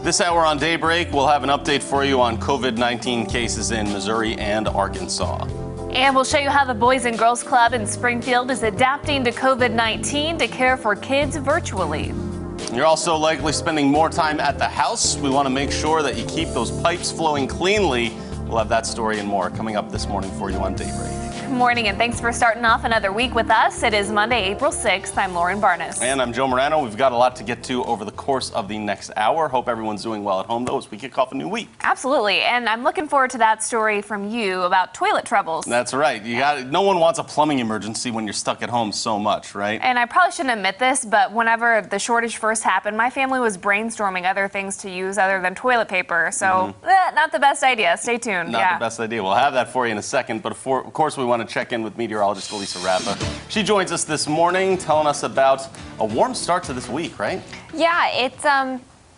This hour on Daybreak, we'll have an update for you on COVID-19 cases in Missouri and Arkansas. And we'll show you how the Boys and Girls Club in Springfield is adapting to COVID-19 to care for kids virtually. You're also likely spending more time at the house. We want to make sure that you keep those pipes flowing cleanly. We'll have that story and more coming up this morning for you on Daybreak. Good morning, and thanks for starting off another week with us. It is Monday, April 6th. I'm Lauren Barnes. And I'm Joe Morano. We've got a lot to get to over the course of the next hour. Hope everyone's doing well at home, though, as we kick off a new week. Absolutely, and I'm looking forward to that story from you about toilet troubles. That's right. No one wants a plumbing emergency when you're stuck at home so much, right? And I probably shouldn't admit this, but whenever the shortage first happened, my family was brainstorming other things to use other than toilet paper. So, not the best idea. Stay tuned. Not the best idea. We'll have that for you in a second. But of course, we want to check in with meteorologist Elisa Rappa. She joins us this morning telling us about a warm start to this week, right? Yeah, it's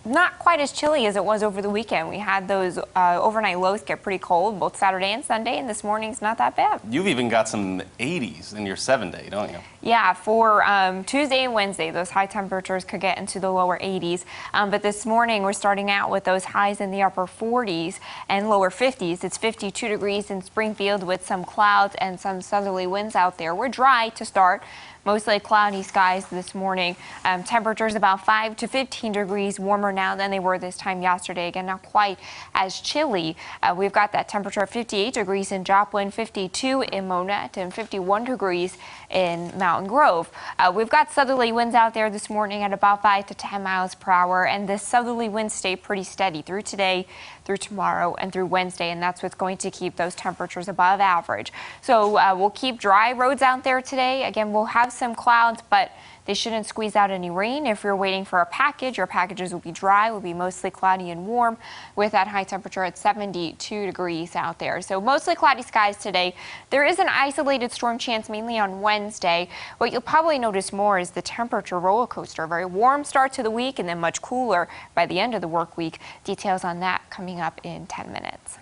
not quite as chilly as it was over the weekend. We had those overnight lows get pretty cold both Saturday and Sunday, and this morning's not that bad. You've even got some 80s in your 7-day, don't you? Yeah, for Tuesday and Wednesday, those high temperatures could get into the lower 80s. But this morning, we're starting out with those highs in the upper 40s and lower 50s. It's 52 degrees in Springfield with some clouds and some southerly winds out there. We're dry to start. Mostly cloudy skies this morning. Temperatures about 5 to 15 degrees warmer now than they were this time yesterday. Again, not quite as chilly. We've got that temperature of 58 degrees in Joplin, 52 in Monette, and 51 degrees in Mountain Grove. We've got southerly winds out there this morning at about 5 to 10 miles per hour, and this southerly winds stay pretty steady through today, through tomorrow, and through Wednesday, and that's what's going to keep those temperatures above average. So we'll keep dry roads out there today. Again, we'll have some clouds, but they shouldn't squeeze out any rain. If you're waiting for a package, your packages will be dry, will be mostly cloudy and warm with that high temperature at 72 degrees out there. So mostly cloudy skies today. There is an isolated storm chance mainly on Wednesday. What you'll probably notice more is the temperature roller coaster. A very warm start to the week and then much cooler by the end of the work week. Details on that coming up in 10 minutes.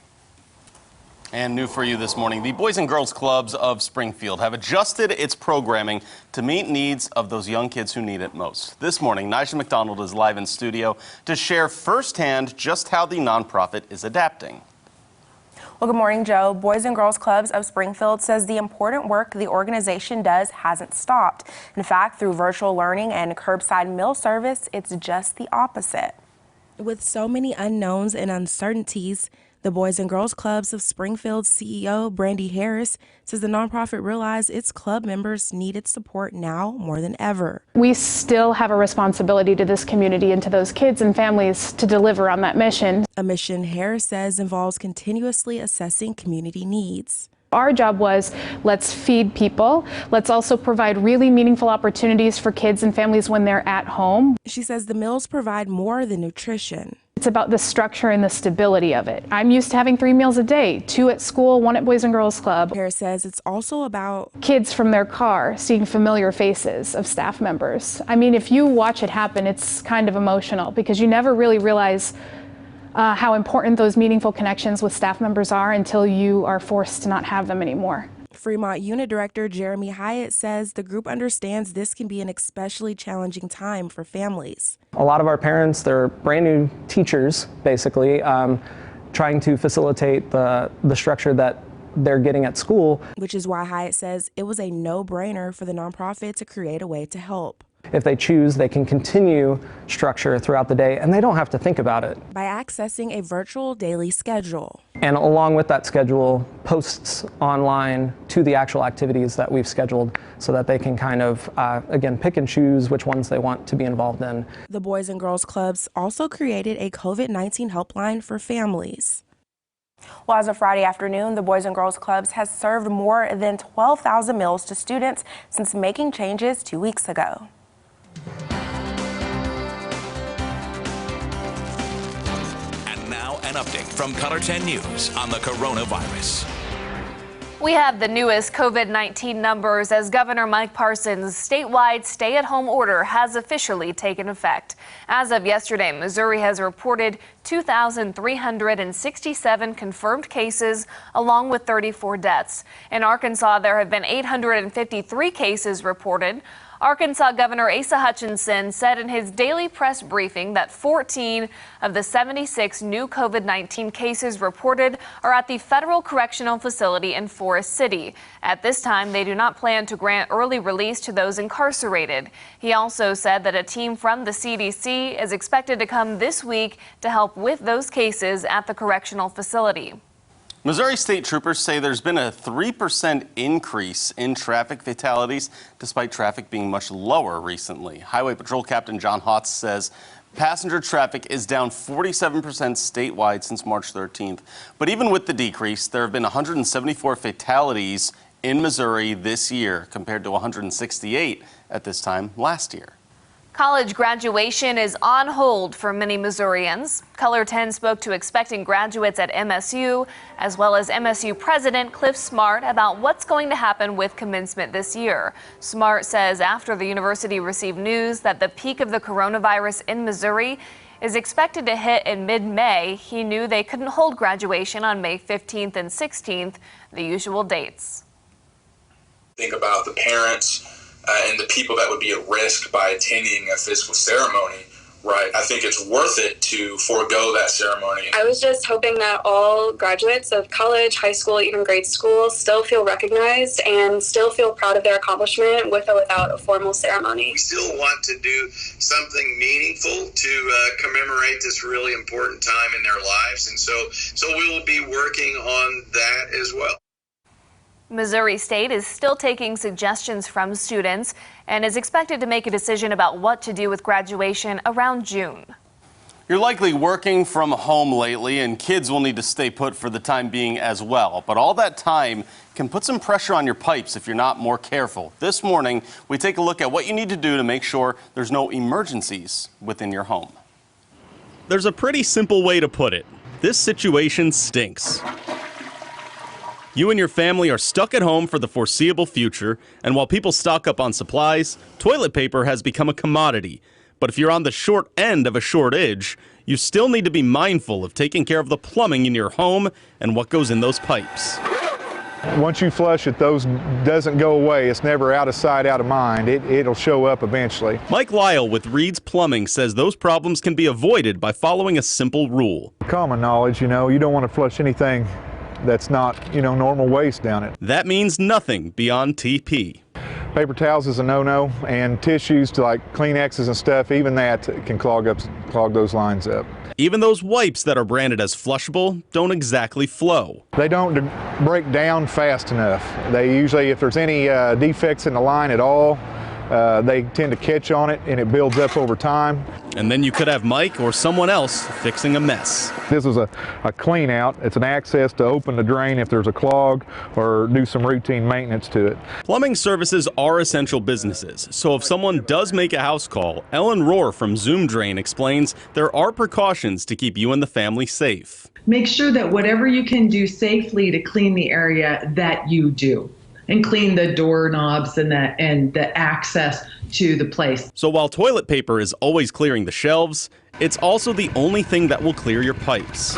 And new for you this morning, the Boys and Girls Clubs of Springfield have adjusted its programming to meet needs of those young kids who need it most. This morning, Nisha McDonald is live in studio to share firsthand just how the nonprofit is adapting. Well, good morning, Joe. Boys and Girls Clubs of Springfield says the important work the organization does hasn't stopped. In fact, through virtual learning and curbside meal service, it's just the opposite. With so many unknowns and uncertainties, the Boys and Girls Clubs of Springfield's CEO, Brandy Harris, says the nonprofit realized its club members needed support now more than ever. We still have a responsibility to this community and to those kids and families to deliver on that mission. A mission Harris says involves continuously assessing community needs. Our job was, let's feed people. Let's also provide really meaningful opportunities for kids and families when they're at home. She says the meals provide more than nutrition. It's about the structure and the stability of it. I'm used to having 3 meals a day, 2 at school, 1 at Boys and Girls Club. Harris says it's also about kids from their car seeing familiar faces of staff members. I mean, if you watch it happen, it's kind of emotional because you never really realize how important those meaningful connections with staff members are until you are forced to not have them anymore. Fremont Unit Director Jeremy Hyatt says the group understands this can be an especially challenging time for families. A lot of our parents, they're brand new teachers, basically, trying to facilitate the structure that they're getting at school. Which is why Hyatt says it was a no-brainer for the nonprofit to create a way to help. If they choose, they can continue structure throughout the day, and they don't have to think about it. By accessing a virtual daily schedule. And along with that schedule, posts online to the actual activities that we've scheduled so that they can kind of, again, pick and choose which ones they want to be involved in. The Boys and Girls Clubs also created a COVID-19 helpline for families. Well, as of Friday afternoon, the Boys and Girls Clubs has served more than 12,000 meals to students since making changes 2 weeks ago. And now an update from Color 10 News on the coronavirus. We have the newest COVID-19 numbers as Governor Mike Parson's statewide stay-at-home order has officially taken effect. As of yesterday, Missouri has reported 2,367 confirmed cases, along with 34 deaths. In Arkansas, there have been 853 cases reported. Arkansas Governor Asa Hutchinson said in his daily press briefing that 14 of the 76 new COVID-19 cases reported are at the federal correctional facility in Forest City. At this time, they do not plan to grant early release to those incarcerated. He also said that a team from the CDC is expected to come this week to help with those cases at the correctional facility. Missouri state troopers say there's been a 3% increase in traffic fatalities, despite traffic being much lower recently. Highway Patrol Captain John Hotz says passenger traffic is down 47% statewide since March 13th. But even with the decrease, there have been 174 fatalities in Missouri this year, compared to 168 at this time last year. College graduation is on hold for many Missourians. Color 10 spoke to expecting graduates at MSU, as well as MSU President Cliff Smart, about what's going to happen with commencement this year. Smart says after the university received news that the peak of the coronavirus in Missouri is expected to hit in mid-May, he knew they couldn't hold graduation on May 15th and 16th, the usual dates. Think about the parents and the people that would be at risk by attending a physical ceremony, right? I think it's worth it to forego that ceremony. I was just hoping that all graduates of college, high school, even grade school still feel recognized and still feel proud of their accomplishment with or without a formal ceremony. We still want to do something meaningful to commemorate this really important time in their lives, and so we will be working on that as well. Missouri State is still taking suggestions from students and is expected to make a decision about what to do with graduation around June. You're likely working from home lately, and kids will need to stay put for the time being as well. But all that time can put some pressure on your pipes if you're not more careful. This morning, we take a look at what you need to do to make sure there's no emergencies within your home. There's a pretty simple way to put it. This situation stinks. You and your family are stuck at home for the foreseeable future, and while people stock up on supplies, toilet paper has become a commodity. But if you're on the short end of a shortage, you still need to be mindful of taking care of the plumbing in your home and what goes in those pipes. Once you flush it, those doesn't go away. It's never out of sight, out of mind. It'll show up eventually. Mike Lyle with Reed's Plumbing says those problems can be avoided by following a simple rule. Common knowledge, you don't want to flush anything that's not, normal waste down it. That means nothing beyond TP. Paper towels is a no-no, and tissues to like Kleenexes and stuff, even that can clog those lines up. Even those wipes that are branded as flushable don't exactly flow. They don't break down fast enough. They usually, if there's any defects in the line at all, they tend to catch on it and it builds up over time. And then you could have Mike or someone else fixing a mess. This is a clean out. It's an access to open the drain if there's a clog or do some routine maintenance to it. Plumbing services are essential businesses, so if someone does make a house call, Ellen Rohr from Zoom Drain explains there are precautions to keep you and the family safe. Make sure that whatever you can do safely to clean the area that you do, and clean the doorknobs and the access to the place. So while toilet paper is always clearing the shelves, it's also the only thing that will clear your pipes.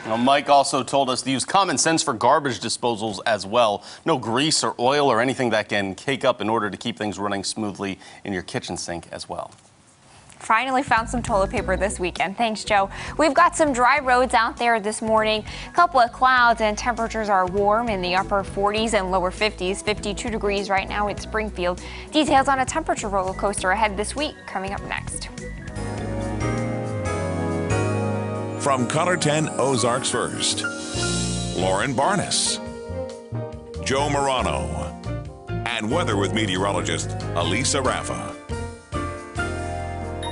Now, Mike also told us to use common sense for garbage disposals as well. No grease or oil or anything that can cake up in order to keep things running smoothly in your kitchen sink as well. Finally found some toilet paper this weekend. Thanks, Joe. We've got some dry roads out there this morning. A couple of clouds, and temperatures are warm in the upper 40s and lower 50s. 52 degrees right now in Springfield. Details on a temperature roller coaster ahead this week coming up next. From Color 10 Ozarks First, Lauren Barnes, Joe Morano, and weather with meteorologist Elisa Raffa.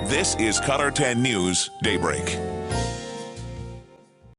This is Color 10 News Daybreak.